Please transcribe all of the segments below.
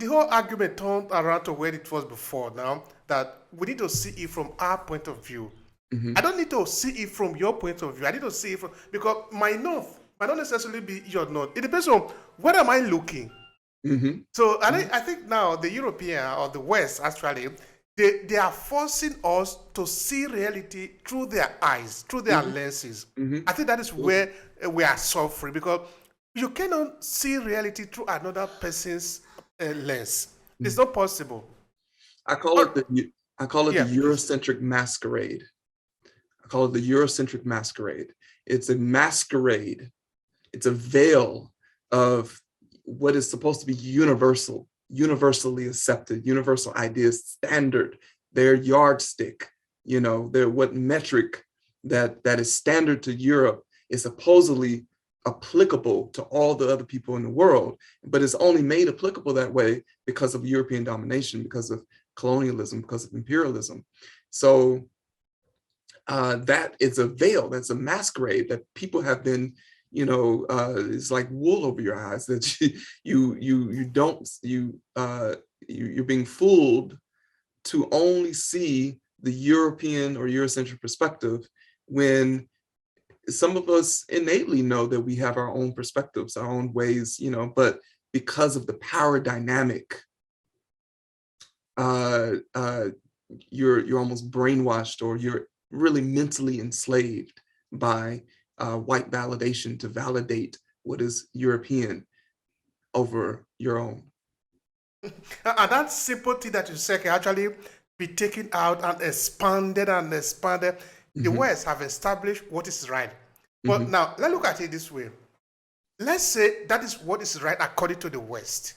the whole argument turned around to where it was before now, that we need to see it from our point of view. Mm-hmm. I don't need to see it from your point of view. I need to see it from, because my north might not necessarily be your north. It depends on where am I looking. Mm-hmm. So I think now the European or the West actually, they are forcing us to see reality through their eyes, through their lenses. Mm-hmm. I think that is where we are suffering, because you cannot see reality through another person's lens. It's not possible. I call it the Yeah. Eurocentric Masquerade. I call it the Eurocentric Masquerade. It's a masquerade. It's a veil of what is supposed to be universal, universally accepted, universal ideas, standard, their yardstick, their what metric that is standard to Europe is supposedly applicable to all the other people in the world, but it's only made applicable that way because of European domination, because of colonialism, because of imperialism. So that is a veil, that's a masquerade that people have been, it's like wool over your eyes, that you're being fooled to only see the European or Eurocentric perspective, when some of us innately know that we have our own perspectives, our own ways, but because of the power dynamic, you're almost brainwashed, or you're really mentally enslaved by white validation to validate what is European over your own. And that simple thing that you said can actually be taken out and expanded and expanded. The West have established what is right. But now, let's look at it this way. Let's say that is what is right according to the West.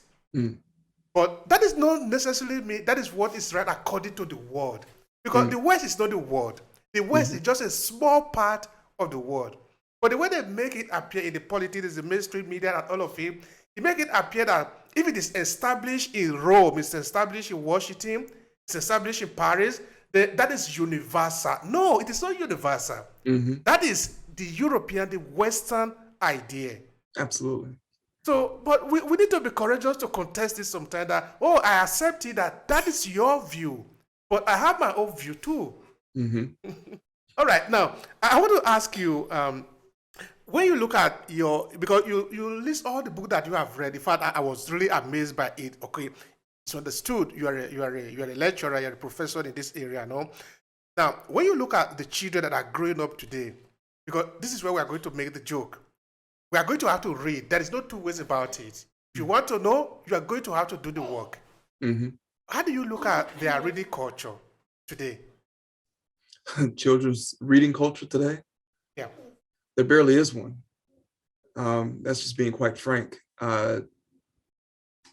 But that is not necessarily mean that is what is right according to the world. Because the West is not the world. The West is just a small part of the world. But the way they make it appear in the politics, the mainstream media, and all of it, they make it appear that if it is established in Rome, it's established in Washington, it's established in Paris, that is universal. No, it is not universal. That is the European, the Western idea. Absolutely. So, but we need to be courageous to contest this sometimes, that, oh, I accept it, that is your view, but I have my own view too. All right, now, I want to ask you, when you look at because you list all the books that you have read. In fact, I was really amazed by it. Okay, it's understood. You are a lecturer, you're a professor in this area, no? Now, when you look at the children that are growing up today, because this is where we are going to make the joke, we are going to have to read. There is no two ways about it. If you want to know, you are going to have to do the work. How do you look at their reading culture today? Children's reading culture today? Yeah. There barely is one. That's just being quite frank.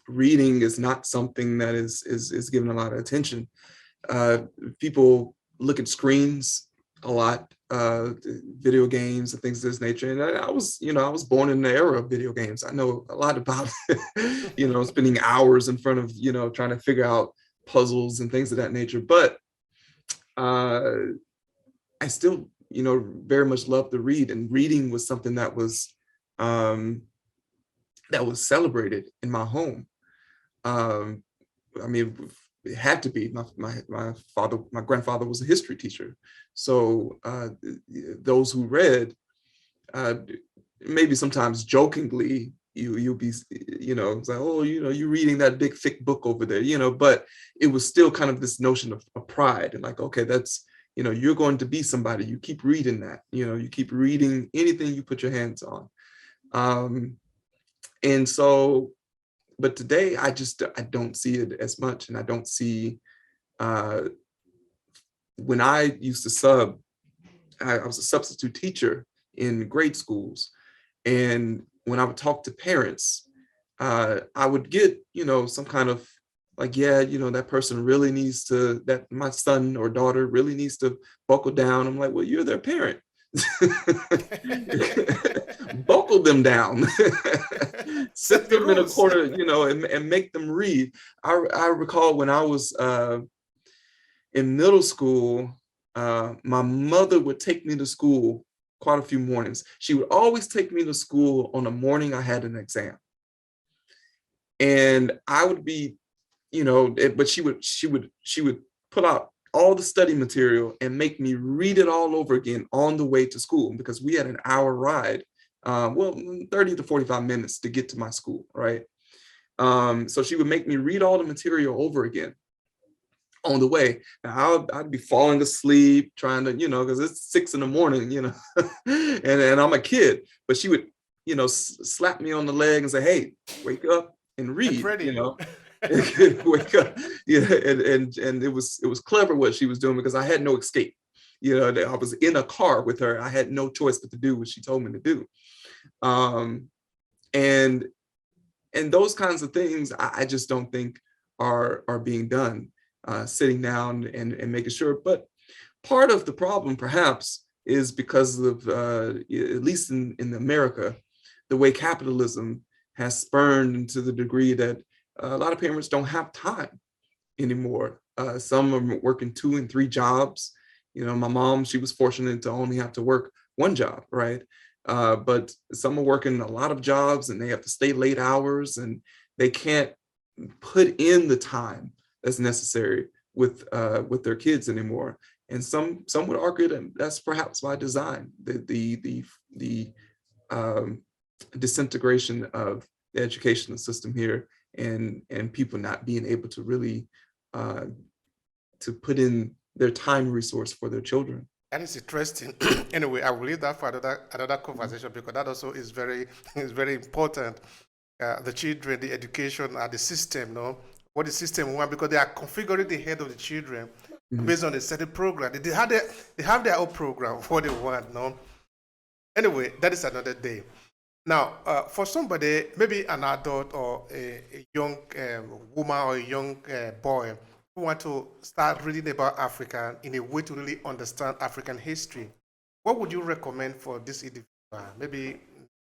Reading is not something that is given a lot of attention. People look at screens a lot, video games and things of this nature. And I was born in the era of video games. I know a lot about, spending hours in front of, trying to figure out puzzles and things of that nature. But I still, very much love to read, and reading was something that was celebrated in my home. I mean, it had to be. My grandfather was a history teacher, so those who read, maybe sometimes jokingly, you'll be, it's like, oh, you're reading that big thick book over there, but it was still kind of this notion of pride, and like, okay, that's, you're going to be somebody. You keep reading that, you keep reading anything you put your hands on. And so, but today I don't see it as much. And I don't see, when I used to sub, I was a substitute teacher in grade schools. And when I would talk to parents, I would get, some kind of like, yeah, that person really needs to, that my son or daughter really needs to buckle down. I'm like, well, you're their parent. Buckle them down. Sit them in a corner, and make them read. I recall when I was in middle school, my mother would take me to school quite a few mornings. She would always take me to school on the morning I had an exam. And I would be but she would pull out all the study material and make me read it all over again on the way to school, because we had an hour ride, 30 to 45 minutes to get to my school, right? So she would make me read all the material over again on the way. Now I'd be falling asleep trying to, because it's 6 a.m, and I'm a kid, but she would, slap me on the leg and say, "Hey, wake up and Get read," ready. wake up. And it was clever what she was doing, because I had no escape. I was in a car with her. I had no choice but to do what she told me to do. Um, and those kinds of things, I just don't think are being done, sitting down and making sure. But part of the problem perhaps is because of, at least in America, the way capitalism has spurned to the degree that a lot of parents don't have time anymore. Some are working 2 and 3 jobs. My mom, she was fortunate to only have to work 1 job, right? But some are working a lot of jobs and they have to stay late hours, and they can't put in the time that's necessary with their kids anymore. And some would argue that that's perhaps by design. The disintegration of the educational system here, and people not being able to really to put in their time resource for their children. That is interesting. Anyway, I will leave that for another conversation, because that also is very is very important. The children, the education, and the system, no, what the system want, because they are configuring the head of the children based on a certain program. They have their own program for what they want, no. Anyway, that is another day. Now, for somebody, maybe an adult or a young woman or a young boy who want to start reading about Africa in a way to really understand African history, what would you recommend for this individual? Maybe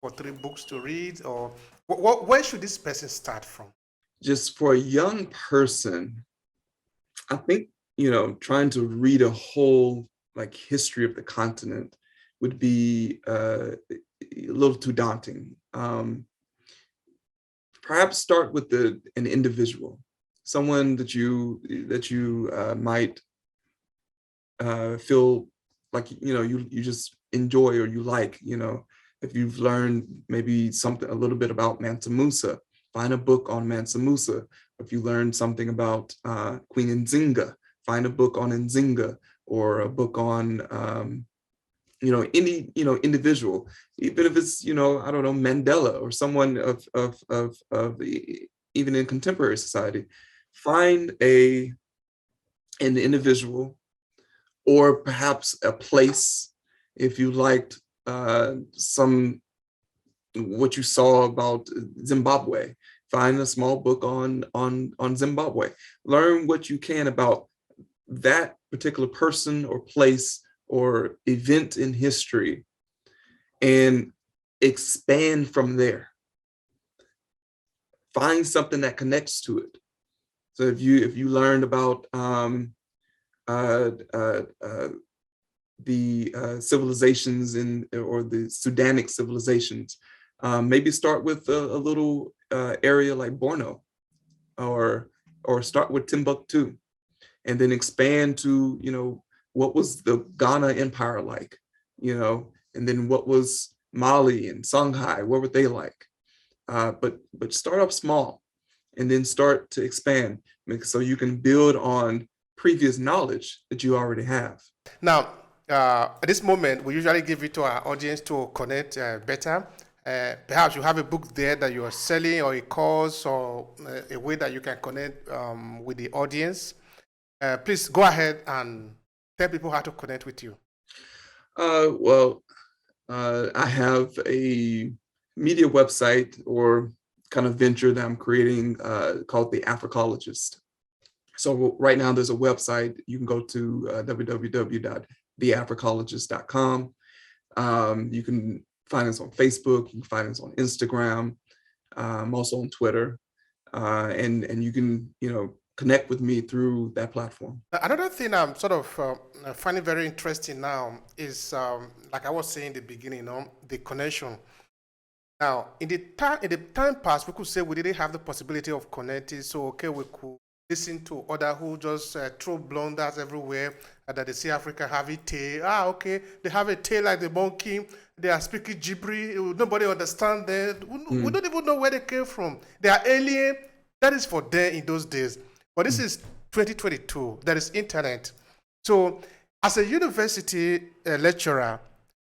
for 3 books to read, or where should this person start from? Just for a young person, I think, trying to read a whole history of the continent would be a little too daunting. Perhaps start with an individual, someone that you might feel like you just enjoy, or you like. If you've learned maybe something a little bit about Mansa Musa, find a book on Mansa Musa. If you learned something about Queen Nzinga, find a book on Nzinga, or a book on any individual, even if it's I don't know, Mandela, or someone of even in contemporary society. Find an individual, or perhaps a place. If you liked what you saw about Zimbabwe, find a small book on Zimbabwe. Learn what you can about that particular person or place or event in history, and expand from there. Find something that connects to it. So if you learned about the civilizations or the Sudanic civilizations, maybe start with a little area like Borno, or start with Timbuktu, and then expand to what was the Ghana Empire like, and then what was Mali and Songhai, what were they like? But start up small, and then start to expand, so you can build on previous knowledge that you already have. Now, at this moment, we usually give it to our audience to connect better. Perhaps you have a book there that you are selling, or a course, or a way that you can connect with the audience. Please go ahead and tell people how to connect with you. I have a media website, or kind of venture that I'm creating, called the Africologist. So right now there's a website. You can go to www.theafricologist.com. You can find us on Facebook. You can find us on Instagram. Also on Twitter, and you can connect with me through that platform. Another thing I'm sort of finding very interesting now is, like I was saying in the beginning, the connection. Now, in the time past, we could say we didn't have the possibility of connecting. So, okay, we could listen to other who just throw blunders everywhere, and that they see Africa have a tail. Ah, okay, they have a tail like the monkey. They are speaking gibberish. Nobody understands them. We Mm, don't even know where they came from. They are alien. That is for them in those days. But this mm. is 2022. There is internet. So, as a university lecturer,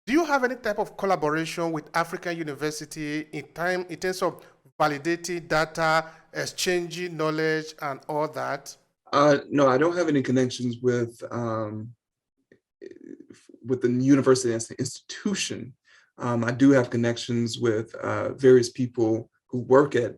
do you have any type of collaboration with African University in terms of validating data, exchanging knowledge, and all that? No, I don't have any connections with the university as an institution. I do have connections with various people who work at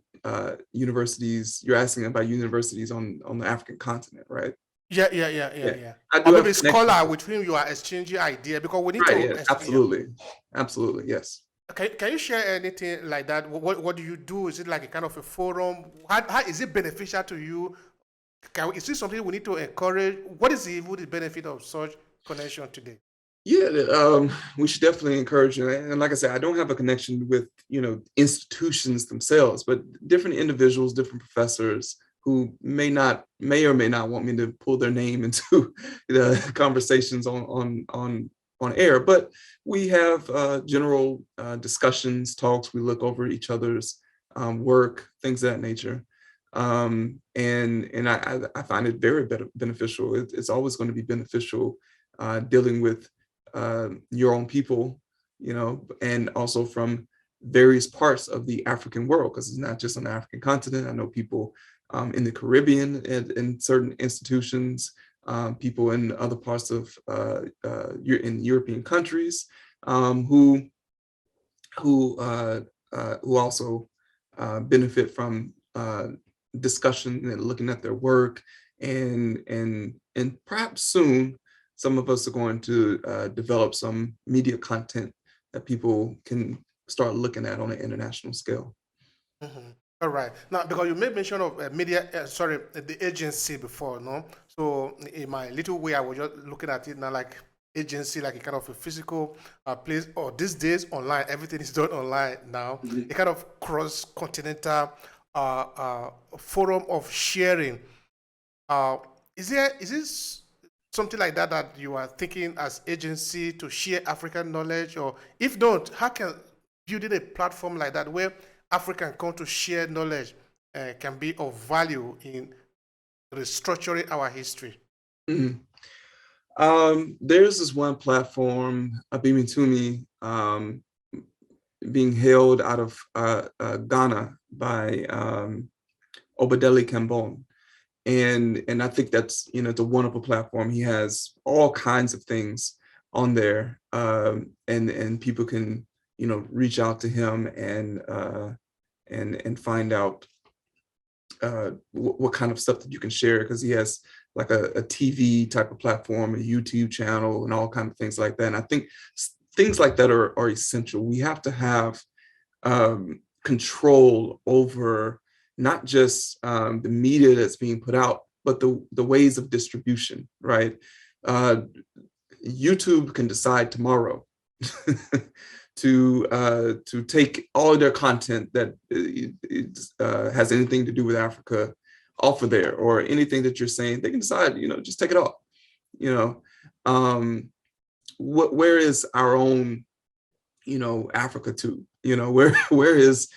universities. You're asking about universities on the African continent, right? Yeah, Yeah. I Or do have maybe a connections. scholar with whom you are exchanging idea because we need Right, to. yeah, Yeah. absolutely. Absolutely, yes. Can you share anything like that? What do you do? Is it like a kind of a forum? How is it beneficial to you? Is this something we need to encourage? What is the benefit of such connection today? Yeah, we should definitely encourage it. And like I said, I don't have a connection with, institutions themselves, but different individuals, different professors who may or may not want me to pull their name into the conversations on air. But we have general discussions, talks. We look over each other's work, things of that nature. And I find it very beneficial. It's always going to be beneficial dealing with your own people, and also from various parts of the African world, because it's not just on the African continent. I know people in the Caribbean in certain institutions, people in other parts of in European countries who also benefit from discussion and looking at their work, and perhaps soon some of us are going to develop some media content that people can start looking at on an international scale. Mhm. All right. Now, because you made mention of media, sorry, the agency before, no? So, in my little way, I was just looking at it now like agency, like a kind of a physical place, or these days online, everything is done online now, Mhm. a kind of cross-continental forum of sharing. Uh, is this something like that that you are thinking as agency to share African knowledge, or if not, how can building a platform like that where African come to share knowledge can be of value in restructuring our history? Mhm. There's this one platform, Abimi Tumi, being held out of Ghana by Obadeli Kambon. And I think that's, it's a wonderful platform. He has all kinds of things on there, and people can, reach out to him and find out what kind of stuff that you can share, because he has like a TV type of platform, a YouTube channel, and all kinds of things like that. And I think things like that are essential. We have to have control over not just the media that's being put out, but the ways of distribution, right? Uh, YouTube can decide tomorrow to take all of their content that has anything to do with Africa off of there, or anything that you're saying. They can decide, just take it off. You know, where is our own, Africa too? Where is,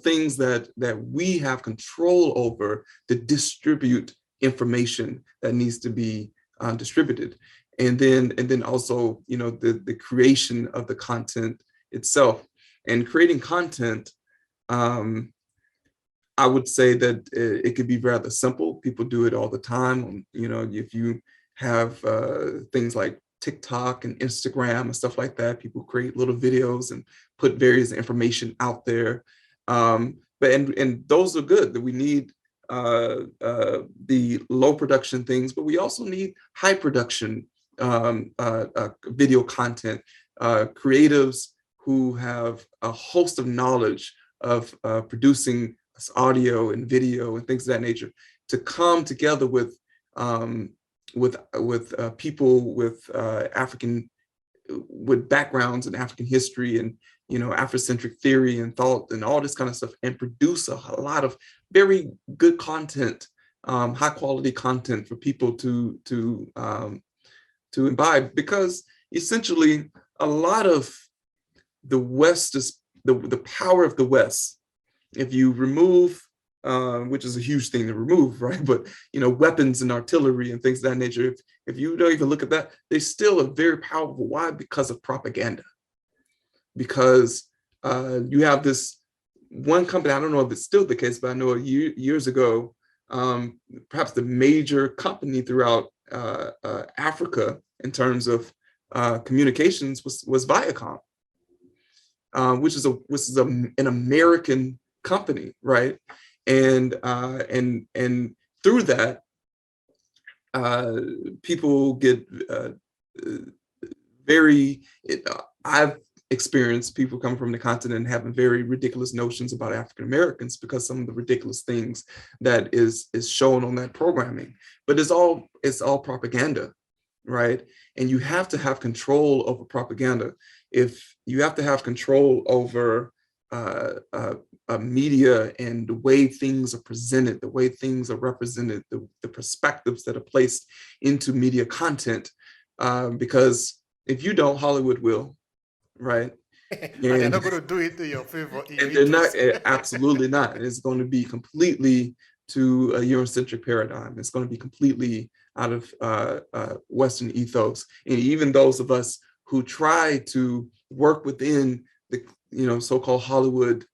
things that we have control over to distribute information that needs to be distributed, and then also, the creation of the content itself. And creating content, um, I would say that it could be rather simple. People do it all the time. If you have things like TikTok and Instagram and stuff like that, people create little videos and put various information out there. But those are good. That we need the low production things, but we also need high production video content. Creatives who have a host of knowledge of producing audio and video and things of that nature, to come together with people with African, with backgrounds in African history, Afrocentric theory and thought and all this kind of stuff, and produce a lot of very good content, high quality content for people to imbibe, because essentially a lot of the West is the power of the West. If you remove, which is a huge thing to remove, right? But weapons and artillery and things of that nature, if you don't even look at that, they still are very powerful. Why? Because of propaganda. Because you have this one company, I don't know if it's still the case, but I know years ago, perhaps the major company throughout Africa in terms of communications was Viacom, which is an American company, right? And through that, people get I've experienced people coming from the continent having very ridiculous notions about African Americans because some of the ridiculous things that is shown on that programming. But it's all propaganda, right? And you have to have control over propaganda. If you have to have control over media and the way things are presented, the way things are represented, the perspectives that are placed into media content, because if you don't, Hollywood will, right? And they're not going to do it in your favor. And they're not, absolutely not. It's going to be completely to a Eurocentric paradigm. It's going to be completely out of Western ethos. And even those of us who try to work within the so-called Hollywood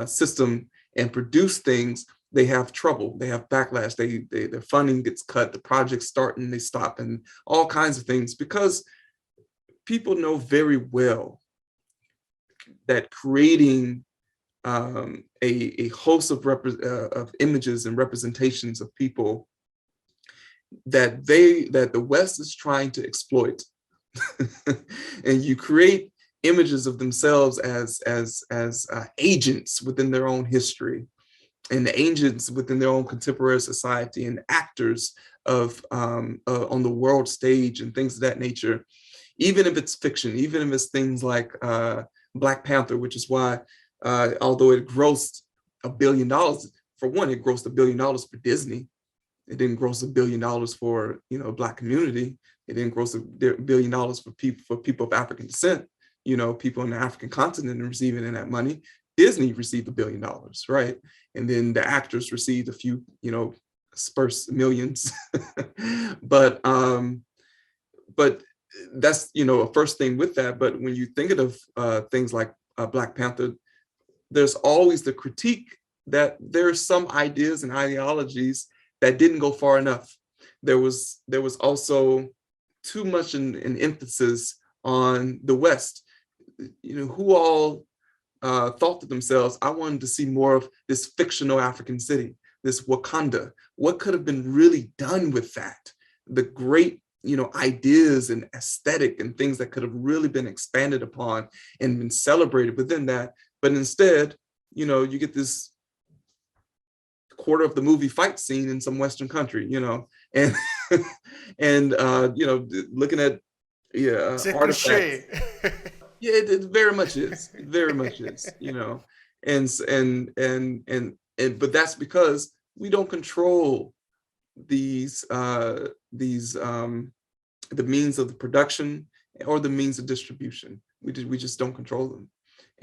system and produce things, they have trouble. They have backlash. Their funding gets cut. The projects start and they stop, and all kinds of things, because people know very well that creating a host of images and representations of people that the West is trying to exploit, and you create images of themselves as agents within their own history, and agents within their own contemporary society, and actors of on the world stage and things of that nature. Even if it's fiction, even if it's things like Black Panther, which is why, although it grossed $1 billion, for one, it grossed $1 billion for Disney. It didn't gross $1 billion for Black community. It didn't gross $1 billion for people of African descent. People in the African continent are receiving in that money. Disney received $1 billion, right? And then the actors received a few, sparse millions. But that's a first thing with that. But when you think of things like Black Panther, there's always the critique that there's some ideas and ideologies that didn't go far enough. There was also too much an emphasis on the West. Who all thought to themselves, I wanted to see more of this fictional African city, this Wakanda. What could have been really done with that? The great ideas and aesthetic and things that could have really been expanded upon and been celebrated within that. But instead, you get this quarter of the movie fight scene in some Western country, and and looking at artifacts. Yeah, it very much is. It very much is, and but that's because we don't control the means of the production or the means of distribution. We just don't control them,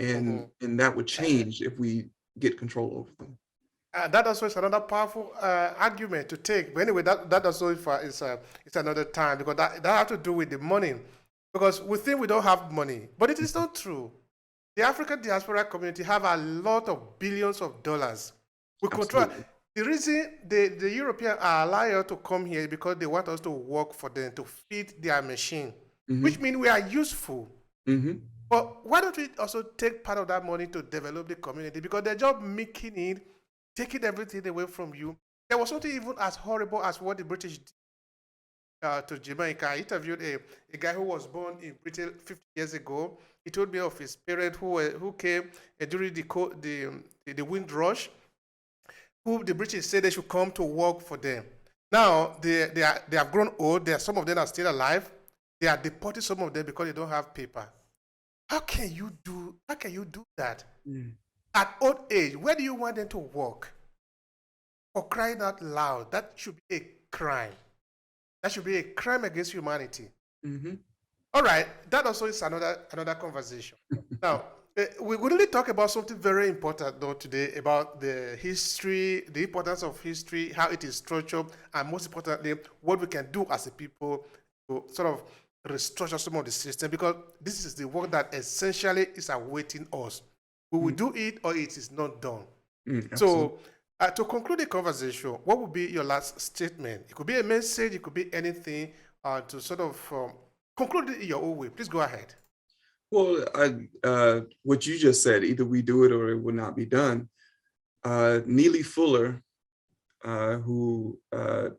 and that would change if we get control over them. That also is another powerful argument to take. But anyway, that also is another time, because that has to do with the money. Because we think we don't have money, but it is not true. The African diaspora community have a lot of billions of dollars. We control. The reason the Europeans are allowed to come here is because they want us to work for them, to feed their machine, which means we are useful. But why don't we also take part of that money to develop the community? Because they're just making it, taking everything away from you. There was something even as horrible as what the British did to Jamaica. I interviewed a guy who was born in Britain 50 years ago. He told me of his parents who came during the Windrush, who the British said they should come to work for them. Now they have grown old. Some of them are still alive. They are deported, some of them, because they don't have paper. How can you do How can you do that? Mm. At old age, where do you want them to work? For crying out loud, that should be a crime. That should be a crime against humanity. Mm-hmm. All right, that also is another conversation. Now, we really talk about something very important though today about the history, the importance of history, how it is structured, and most importantly, what we can do as a people to sort of restructure some of the system, because this is the work that essentially is awaiting us. We will do it or it is not done. Absolutely. So, to conclude the conversation, what would be your last statement? It could be a message, it could be anything to sort of conclude it in your own way. Please go ahead. Well, what you just said, either we do it or it will not be done. Neely Fuller, who the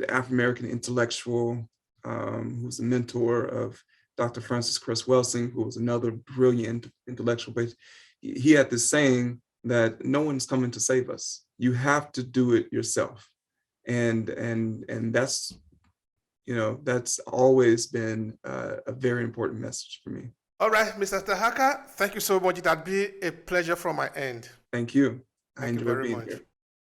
African-American intellectual, who's a mentor of Dr. Francis Cress Welsing, who was another brilliant intellectual, but he had this saying that no one's coming to save us. You have to do it yourself. And that's, that's always been a very important message for me. All right, Mr. Taharka, thank you so much. It had been a pleasure from my end. Thank you. I Thank you enjoyed very being much. here.